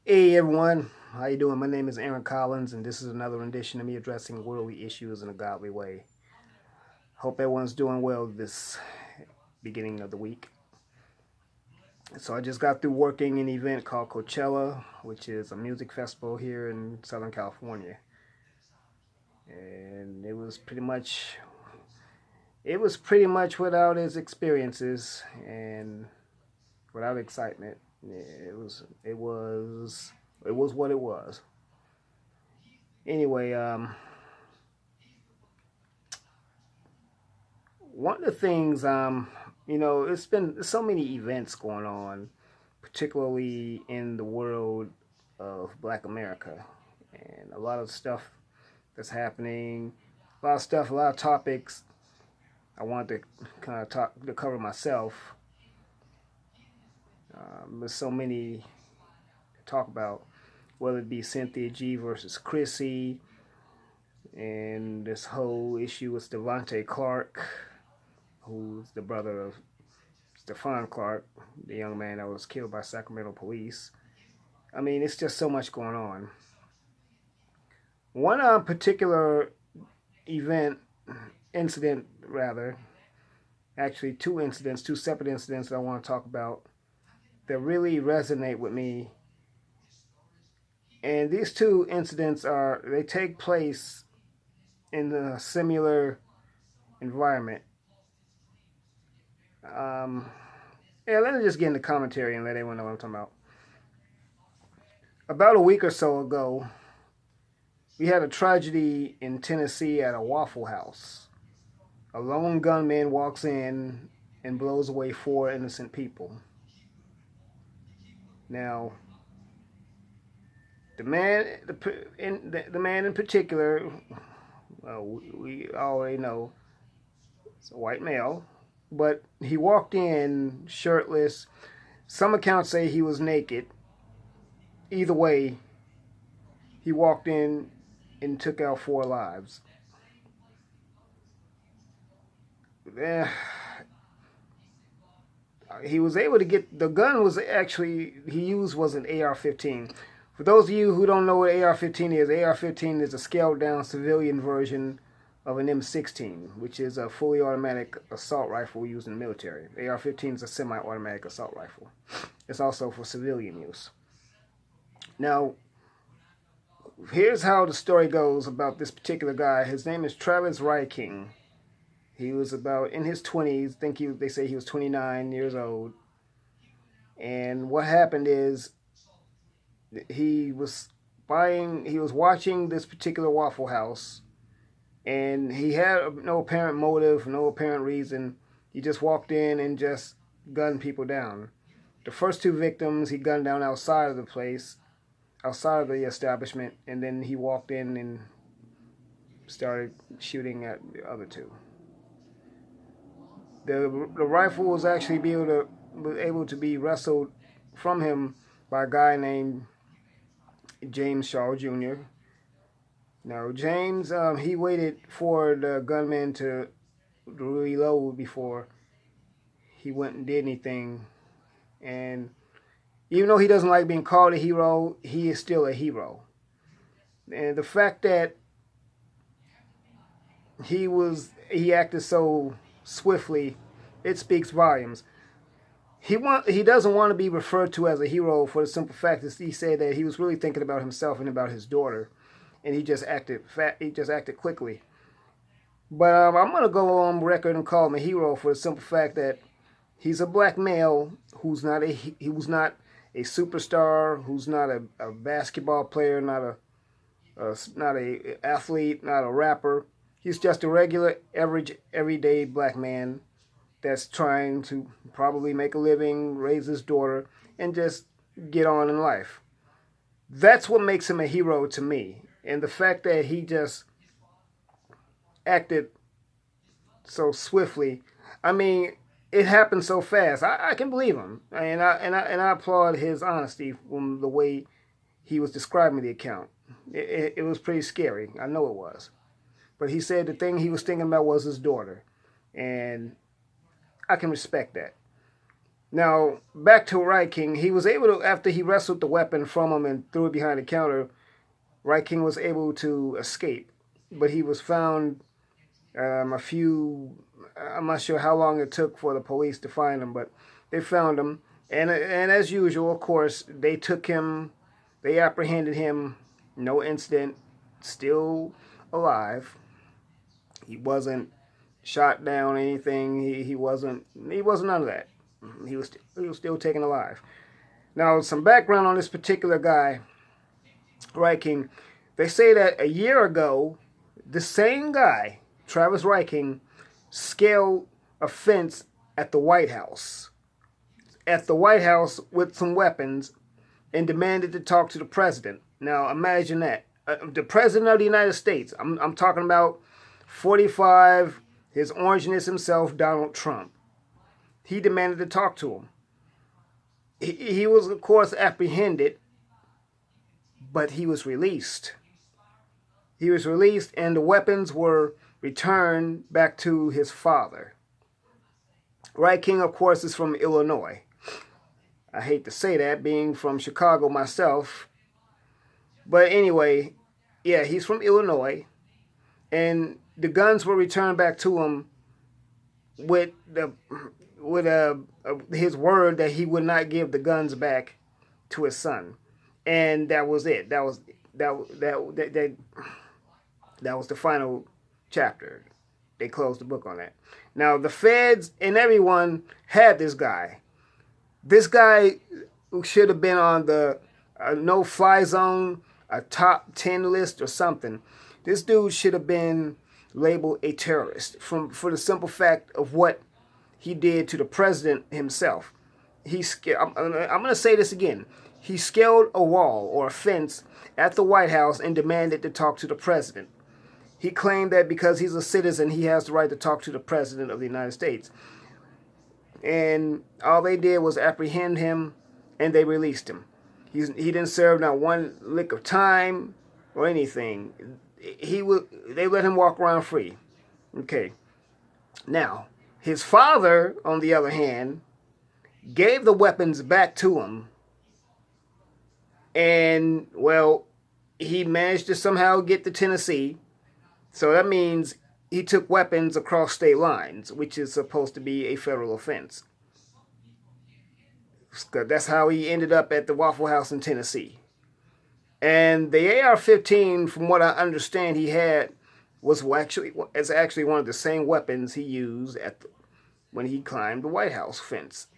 Hey everyone, how you doing? My name is Aaron Collins, and this is another rendition of me addressing worldly issues in a godly way. Hope everyone's doing well this beginning of the week. So I just got through working an event called Coachella, which is a music festival here in Southern California, and it was pretty much without its experiences and without excitement. It was what it was. Anyway, one of the things, it's been so many events going on, particularly in the world of Black America, and a lot of stuff that's happening, a lot of stuff, a lot of topics I wanted to kind of talk to cover myself. There's so many to talk about, whether it be Cynthia G versus Chrissy, and this whole issue with Devontae Clark, who's the brother of Stephon Clark, the young man that was killed by Sacramento police. I mean, it's just so much going on. One particular event, incident rather, actually two separate incidents that I want to talk about that really resonate with me. And these two incidents they take place in a similar environment. Um, yeah, let me just get into commentary and let everyone know what I'm talking about. About a week or so ago, we had a tragedy in Tennessee at a Waffle House. A lone gunman walks in and blows away four innocent people. Now, the man in particular, well, we already know it's a white male, but he walked in shirtless. Some accounts say he was naked. Either way, he walked in and took out four lives. Eh, he was able to get the gun. Was actually he used was an AR-15. For those of you who don't know what AR-15 is, AR-15 is a scaled down civilian version of an M16, which is a fully automatic assault rifle used in the military. AR-15 is a semi-automatic assault rifle. It's also for civilian use. Now, here's how the story goes about this particular guy. His name is Travis Ryking. He was about in his 20s. They say he was 29 years old. And what happened is he was watching this particular Waffle House, and he had no apparent motive, no apparent reason. He just walked in and just gunned people down. The first two victims he gunned down outside of the place, outside of the establishment, and then he walked in and started shooting at the other two. The rifle was actually able to be wrestled from him by a guy named James Shaw Jr. Now James, he waited for the gunman to reload before he went and did anything. And even though he doesn't like being called a hero, he is still a hero. And the fact that he acted so swiftly, it speaks volumes. He doesn't want to be referred to as a hero for the simple fact that he said that he was really thinking about himself and about his daughter, and he just acted quickly. But I'm gonna go on record and call him a hero for the simple fact that he's a black male who's not a superstar, who's not a basketball player, not a athlete, not a rapper. He's just a regular, average, everyday black man that's trying to probably make a living, raise his daughter, and just get on in life. That's what makes him a hero to me. And the fact that he just acted so swiftly, I mean, it happened so fast. I can believe him, and I applaud his honesty from the way he was describing the account. It was pretty scary. I know it was, but he said the thing he was thinking about was his daughter, and I can respect that. Now, back to Riot King. He was able to, after he wrestled the weapon from him and threw it behind the counter, Riot King was able to escape. But he was found I'm not sure how long it took for the police to find him, but they found him. And as usual, of course, they took him, they apprehended him, no incident, still alive. He wasn't shot down or anything. He wasn't none of that. He was still taken alive. Now, some background on this particular guy, Riot King. They say that a year ago, the same guy, Travis Riot King, scaled a fence at the White House. At the White House with some weapons and demanded to talk to the president. Now, imagine that. The president of the United States. I'm talking about 45, his orangeness himself, Donald Trump. He demanded to talk to him. He was, of course, apprehended, but he was released. He was released, and the weapons were returned back to his father. Riot King, of course, is from Illinois. I hate to say that, being from Chicago myself. But anyway, yeah, he's from Illinois. And the guns were returned back to him with his word that he would not give the guns back to his son. And that was it. That was the final chapter. They closed the book on that. Now, the feds and everyone had this guy. This guy should have been on the no-fly zone, a top 10 list or something. This dude should have been labeled a terrorist for the simple fact of what he did to the president himself. I'm going to say this again. He scaled a wall or a fence at the White House and demanded to talk to the president. He claimed that because he's a citizen, he has the right to talk to the president of the United States. And all they did was apprehend him, and they released him. He didn't serve not one lick of time or anything. They let him walk around free. Okay. Now, his father, on the other hand, gave the weapons back to him. And, well, he managed to somehow get to Tennessee. So that means he took weapons across state lines, which is supposed to be a federal offense. That's how he ended up at the Waffle House in Tennessee. And the AR-15, from what I understand he had, was actually one of the same weapons he used when he climbed the White House fence.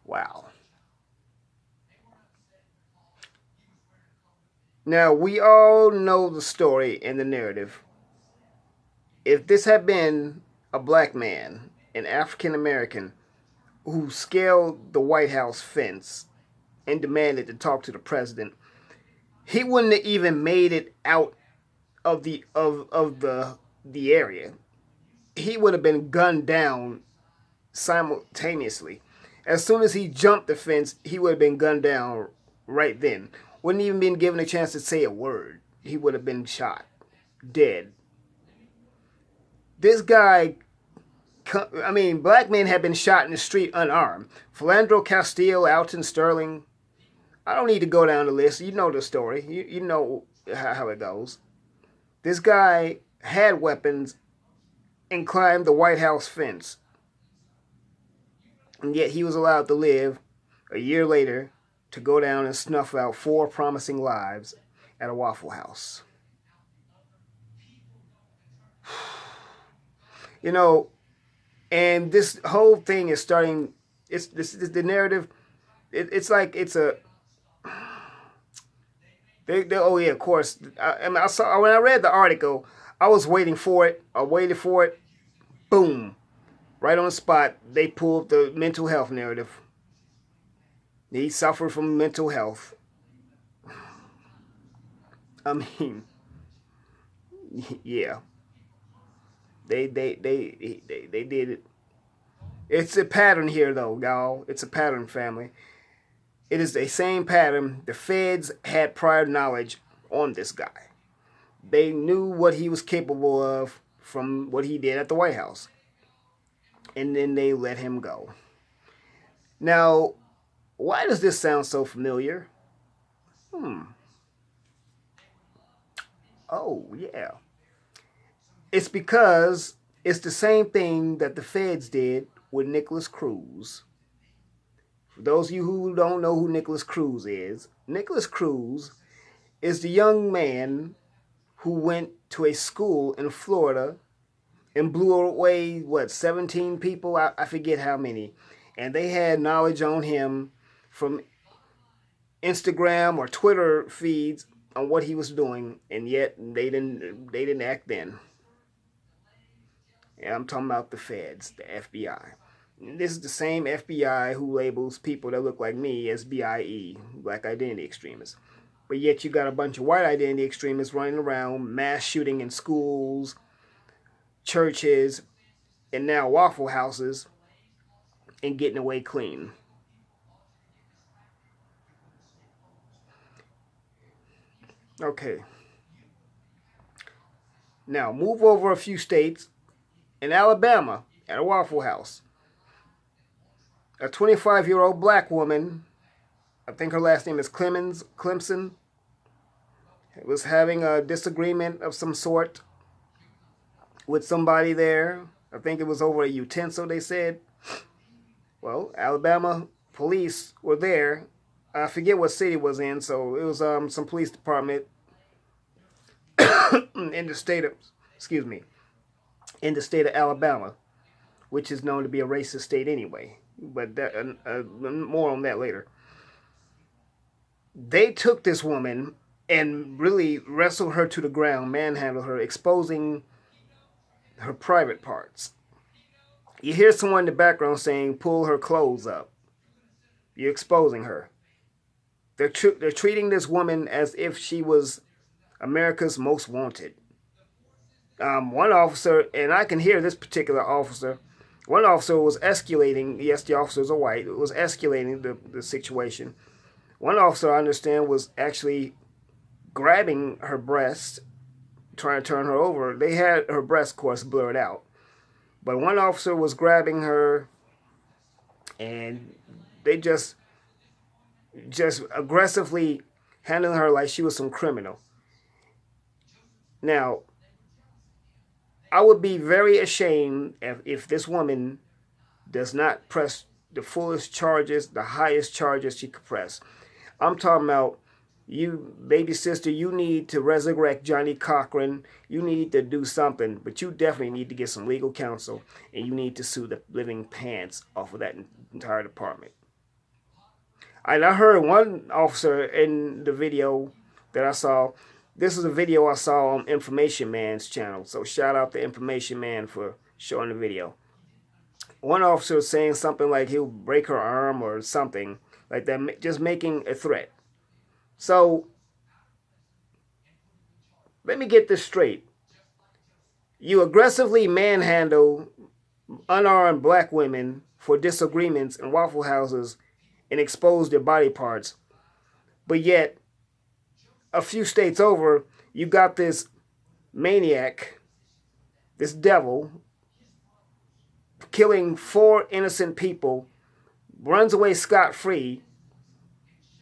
Wow. Now, we all know the story and the narrative. If this had been a black man, an African American, who scaled the White House fence and demanded to talk to the president, he wouldn't have even made it out of the area. He would have been gunned down simultaneously. As soon as he jumped the fence, he would have been gunned down right then. Wouldn't even been given a chance to say a word. He would have been shot, dead. This guy, black men have been shot in the street unarmed. Philandro Castile, Alton Sterling. I don't need to go down the list. You know the story. You know how it goes. This guy had weapons and climbed the White House fence. And yet he was allowed to live a year later to go down and snuff out 4 promising lives at a Waffle House. You know, and this whole thing is starting, the narrative, it's like it's a, oh yeah, of course. I saw, when I read the article, I was waiting for it. I waited for it. Boom. Right on the spot, they pulled the mental health narrative. He suffered from mental health. I mean, yeah. They did it. It's a pattern here, though, y'all. It's a pattern, family. It is the same pattern. The feds had prior knowledge on this guy. They knew what he was capable of from what he did at the White House. And then they let him go. Now, why does this sound so familiar? Oh, yeah. It's because it's the same thing that the feds did with Nicholas Cruz. For those of you who don't know who Nicholas Cruz is the young man who went to a school in Florida and blew away, 17 people? I forget how many. And they had knowledge on him from Instagram or Twitter feeds on what he was doing, and yet they didn't act then. And I'm talking about the feds, the FBI. And this is the same FBI who labels people that look like me as BIE, Black Identity Extremists. But yet you got a bunch of white identity extremists running around, mass shooting in schools, churches, and now Waffle Houses, and getting away clean. Okay. Now move over a few states. In Alabama, at a Waffle House, a 25-year-old black woman, I think her last name is Clemson, was having a disagreement of some sort with somebody there. I think it was over a utensil, they said. Well, Alabama police were there. I forget what city it was in, so it was some police department in the state of, in the state of Alabama, which is known to be a racist state anyway. But more on that later. They took this woman and really wrestled her to the ground, manhandled her, exposing her private parts. You hear someone in the background saying, pull her clothes up. You're exposing her. They're treating this woman as if she was America's most wanted. One officer, and I can hear this particular officer, one officer was escalating, yes, the officers are white, was escalating the situation. One officer, I understand, was actually grabbing her breast, trying to turn her over. They had her breast, of course, blurred out. But one officer was grabbing her, and they just aggressively handling her like she was some criminal. Now, I would be very ashamed if this woman does not press the fullest charges, the highest charges she could press. I'm talking about, you, baby sister, you need to resurrect Johnny Cochran. You need to do something, but you definitely need to get some legal counsel, and you need to sue the living pants off of that entire department. And I heard one officer in the video that I saw. This is a video I saw on Information Man's channel. So shout out to Information Man for showing the video. One officer was saying something like he'll break her arm or something like that, just making a threat. So let me get this straight. You aggressively manhandle unarmed black women for disagreements in Waffle Houses and expose their body parts. But yet, a few states over, you got this maniac, this devil, killing 4 innocent people, runs away scot-free,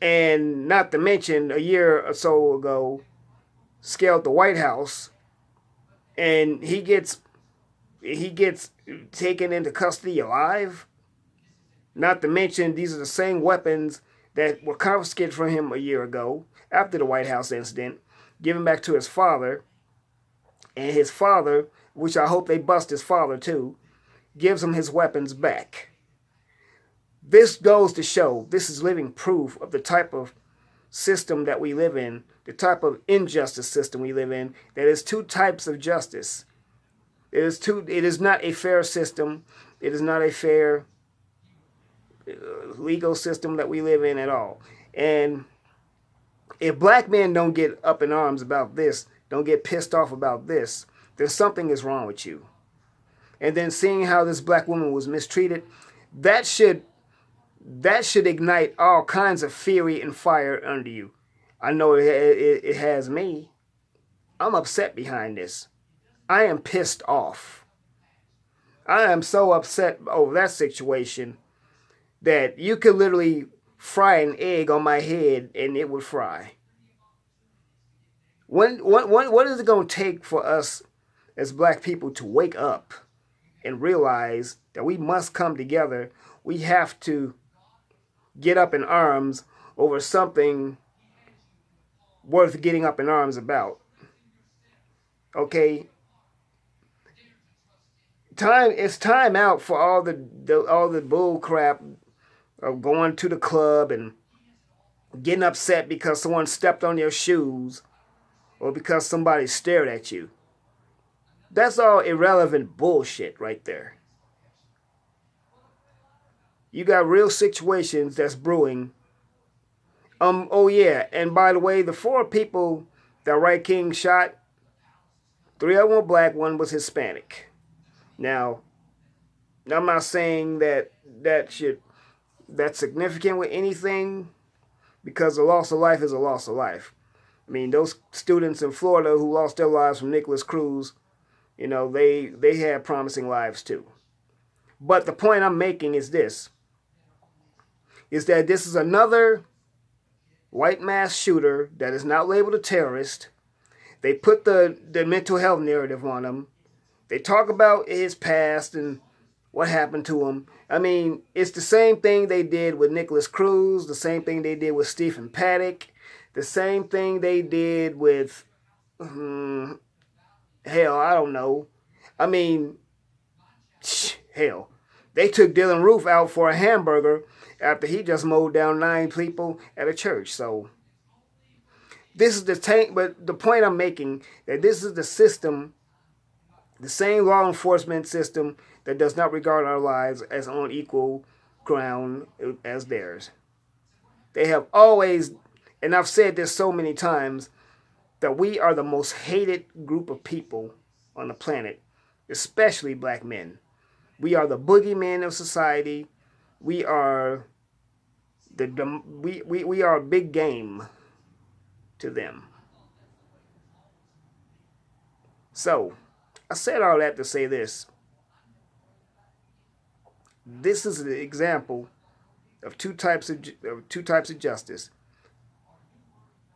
and not to mention a year or so ago, scaled the White House, and he gets taken into custody alive. Not to mention, these are the same weapons that were confiscated from him a year ago, after the White House incident, given back to his father. And his father, which I hope they bust his father too, gives him his weapons back. This goes to show, this is living proof of the type of system that we live in, the type of injustice system we live in. There is 2 types of justice. It is not a fair system. It is not a fair legal system that we live in at all. And if black men don't get up in arms about this, don't get pissed off about this, then something is wrong with you. And then seeing how this black woman was mistreated, that should ignite all kinds of fury and fire under you. I know it has me. I'm upset behind this. I am pissed off. I am so upset over that situation that you could literally fry an egg on my head and it would fry. What is it going to take for us as black people to wake up and realize that we must come together? We have to get up in arms over something worth getting up in arms about. Okay, it's time out for all the bull crap of going to the club and getting upset because someone stepped on your shoes or because somebody stared at you. That's all irrelevant bullshit right there. You got real situations that's brewing. Oh yeah, and by the way, the 4 people that Wright King shot, 3 of them were black, 1 was Hispanic. Now, I'm not saying that's significant with anything, because a loss of life is a loss of life. I mean, those students in Florida who lost their lives from Nicholas Cruz, they had promising lives too. But the point I'm making is this: is that this is another white mass shooter that is not labeled a terrorist. They put the mental health narrative on him. They talk about his past and what happened to him. I mean, it's the same thing they did with Nicholas Cruz, the same thing they did with Stephen Paddock, the same thing they did with, hell, I don't know. I mean, hell, they took Dylan Roof out for a hamburger after he just mowed down 9 people at a church. So this is the tank, but the point I'm making, that this is the system, the same law enforcement system that does not regard our lives as on equal ground as theirs. They have always, and I've said this so many times, that we are the most hated group of people on the planet, especially black men. We are the boogeyman of society. We are we are big game to them. So, I said all that to say this. This is an example of two types of justice.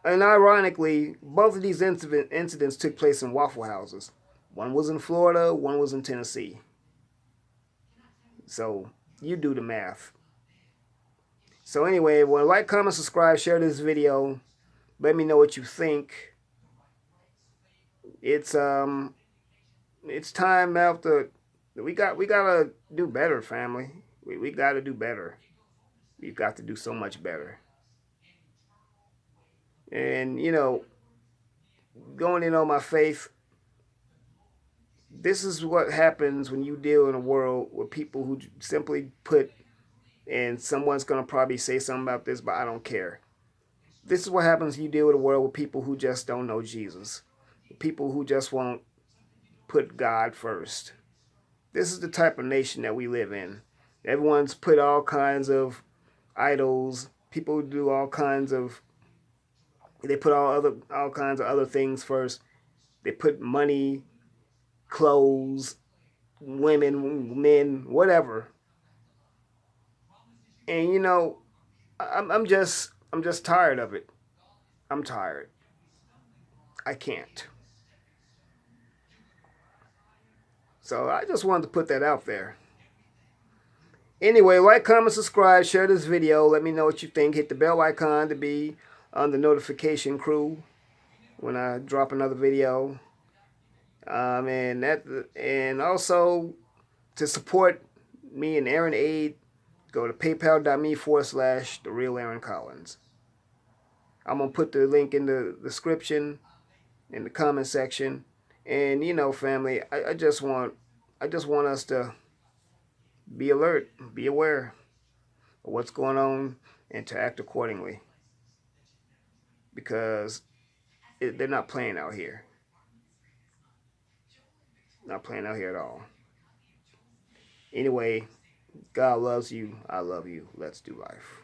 And ironically, both of these incidents took place in Waffle Houses. One was in Florida, one was in Tennessee. So, you do the math. So anyway, well, like, comment, subscribe, share this video. Let me know what you think. It's time out to we gotta do better, family. We gotta do better. We've got to do so much better. And going in on my faith, this is what happens when you deal in a world with people who simply put, and someone's gonna probably say something about this, but I don't care. This is what happens when you deal with a world with people who just don't know Jesus. People who just won't put God first. This is the type of nation that we live in. Everyone's put all kinds of idols. People do all kinds of, they put all kinds of other things first. They put money, clothes, women, men, whatever. And I'm just tired of it. I'm tired. I can't. So I just wanted to put that out there. Anyway, like, comment, subscribe, share this video. Let me know what you think. Hit the bell icon to be on the notification crew when I drop another video. And also to support me and Aaron Aid, go to paypal.me/TheRealAaronCollins. I'm gonna put the link in the description, in the comment section. And family, I just want us to be alert, be aware of what's going on, and to act accordingly, because they're not playing out here. Not playing out here at all. Anyway, God loves you. I love you. Let's do life.